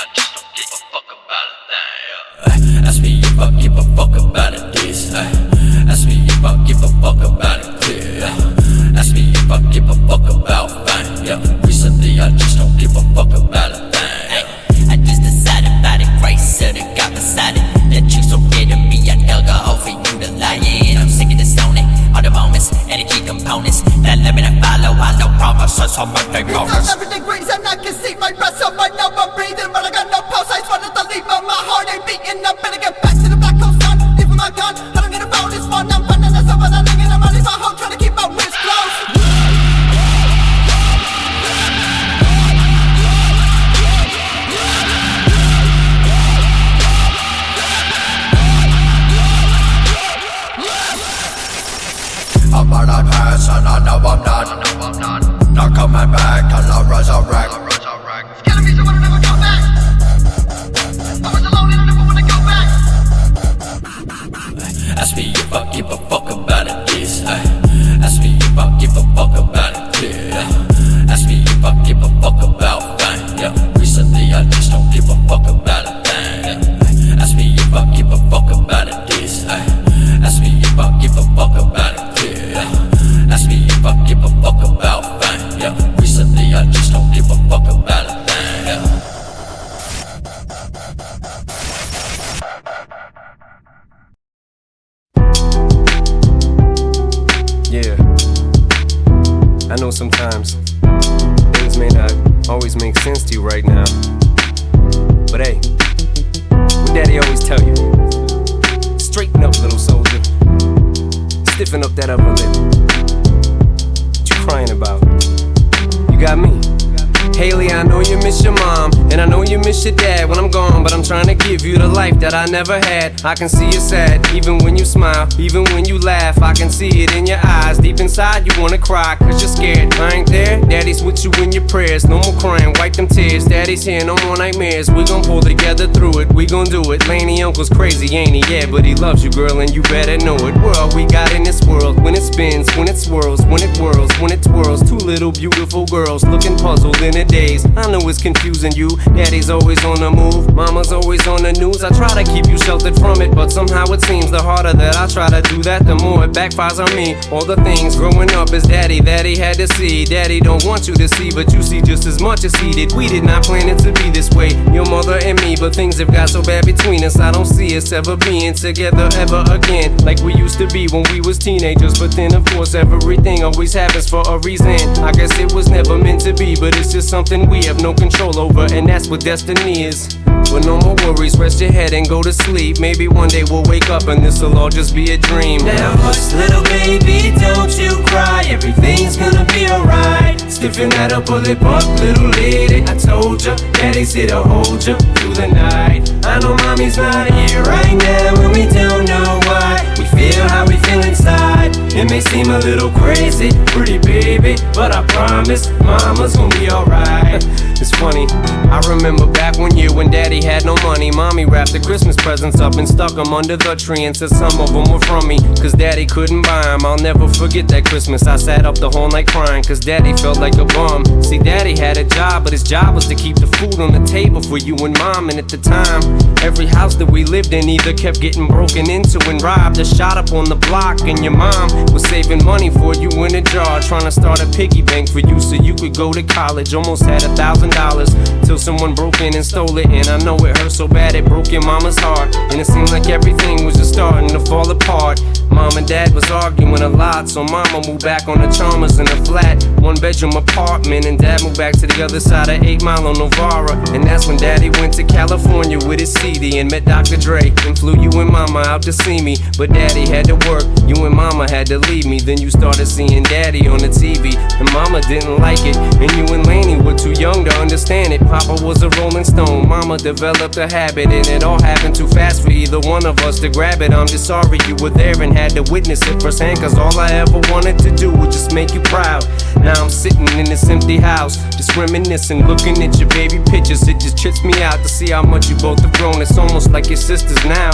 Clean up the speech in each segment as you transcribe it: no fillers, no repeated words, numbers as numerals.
I just don't give a fuck about a thing. Ask me if I give a fuck about it this. Ask me if I give a fuck about it clear. Ask me if I give a fuck about fine. Recently I just don't give a fuck about a thing. I just decided by the grace of the God beside it. That chick's so red to me, I alcohol for you to lie in. I'm sick of the zoning, all the moments and the key components that let me follow. I know promises on my big moments. 7 degrees and I can see my breath, so right now I'm breathing, but I got no pulse. I just wanted to leave, but my heart ain't beating. I better get back to the back coast, son. Leaving my gun, I don't get a phone, it's fun. I'm running this over, that nigga, I'm running my home, trying to keep my wrist closed. I'm on a pass and I know I'm not coming back till I resurrect. Scaring me so I don't ever come back. I was alone and I never wanna go back. Ask me if I give a fuck about it this. Ask me if I give a fuck about it clear. Ask me if I give a fuck about fine. Recently I just don't give a fuck about a thing. Ask me if I give a fuck about it this. Ask me if I give a fuck about it clear. Ask me if I give a fuck about fine. Recently I just don't give a fuck about a thing. Yeah, I know sometimes things may not always make sense to you right now, but hey, what daddy always tell you, straighten up, little soldier, stiffen up that upper lip. What you crying about? You got me. Haley, I know you miss your mom, and I know you miss your dad when I'm gone, but I'm trying to give you the life that I never had. I can see you sad, even when you smile, even when you laugh. I can see it in your eyes, deep inside you wanna cry, cause you're scared. I ain't there, daddy's with you in your prayers. No more crying, wipe them tears, daddy's here, no more nightmares. We gon' pull together through it, we gon' do it. Laney uncle's crazy, ain't he? Yeah, but he loves you, girl, and you better know it. We're all we got in this world, when it spins, when it swirls, when it whirls, when it twirls. Two little beautiful girls looking puzzled in a daze. I know it's confusing you, daddy's always on the move, mama's always on the news. I try to keep you sheltered from it, but somehow it seems the harder that I try to do that, the more it backfires on me. All the things growing up as daddy that he had to see, daddy don't want you to see, but you see just as much as he did. We did not plan it to be this way, your mother and me, but things have got so bad between us. I don't see us ever being together ever again, like we used to be when we was teenagers. But then of course everything always happens for a reason. I guess it was never meant to be, but it's just something we have no control over, and that's what destiny is. But no more worries, rest your head and go to sleep. Maybe one day we'll wake up and this'll all just be a dream. Now hush, little baby, don't you cry. Everything's gonna be alright. Stiffen that upper lip up, little lady. I told ya, daddy's here to hold ya through the night. I know mommy's not here right now, and we don't know why. We feel how we feel inside. It may seem a little crazy, pretty baby, but I promise mama's gonna be alright. It's funny, I remember back one year when daddy had no money. Mommy wrapped the Christmas presents up and stuck them under the tree and said some of them were from me, cause daddy couldn't buy them. I'll never forget that Christmas. I sat up the whole night crying, cause daddy felt like a bum. See, daddy had a job, but his job was to keep the food on the table for you and mom. And at the time, every house that we lived in either kept getting broken into and robbed or shot up on the block. And your mom was saving money for you in a jar, trying to start a piggy bank for you so you could go to college. Almost had $1,000 till someone broke in and stole it. And I know it hurt so bad it broke your mama's heart, and it seemed like everything was just starting to fall apart. Mom and dad was arguing a lot, so mama moved back on the Chalmers in a flat 1-bedroom apartment, and dad moved back to the other side of 8 Mile on Novara. And that's when daddy went to California with his CD and met Dr. Dre and flew you and mama out to see me. But daddy had to work, you and mama had to leave me. Then you started seeing daddy on the TV, and mama didn't like it, and you and Laney were too young to understand it. Papa was a Rolling Stone, mama developed a habit, and it all happened too fast for either one of us to grab it. I'm just sorry you were there and had to witness it firsthand, cause all I ever wanted to do was just make you proud. Now I'm sitting in this empty house, just reminiscing, looking at your baby pictures. It just trips me out to see how much you both have grown. It's almost like your sisters now.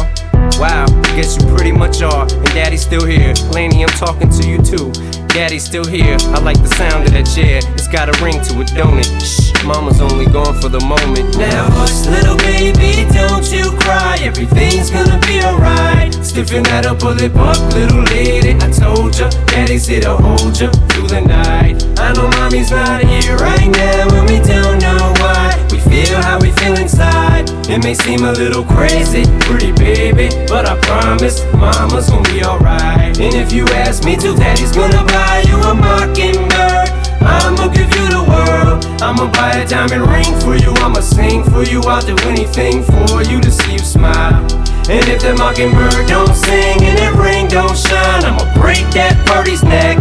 Wow, I guess you pretty much are, and daddy's still here. Laney, I'm talking to you too. Daddy's still here, I like the sound of that chair. It's got a ring to it, don't it? Shh, mama's only gone for the moment. Now hush, little baby, don't you cry. Everything's gonna be alright. Stiffen that up, pull it up, little lady. I told ya, daddy's here to hold ya through the night. I know mommy's not here right now, and we don't know why. We feel how we feel inside. It may seem a little crazy, pretty baby, but I promise mama's gonna be alright. And if you ask me to, daddy's gonna buy you a mockingbird. I'ma give you the world. I'ma buy a diamond ring for you. I'ma sing for you. I'll do anything for you to see you smile. And if the mockingbird don't sing and that ring don't shine, I'ma break that birdie's neck.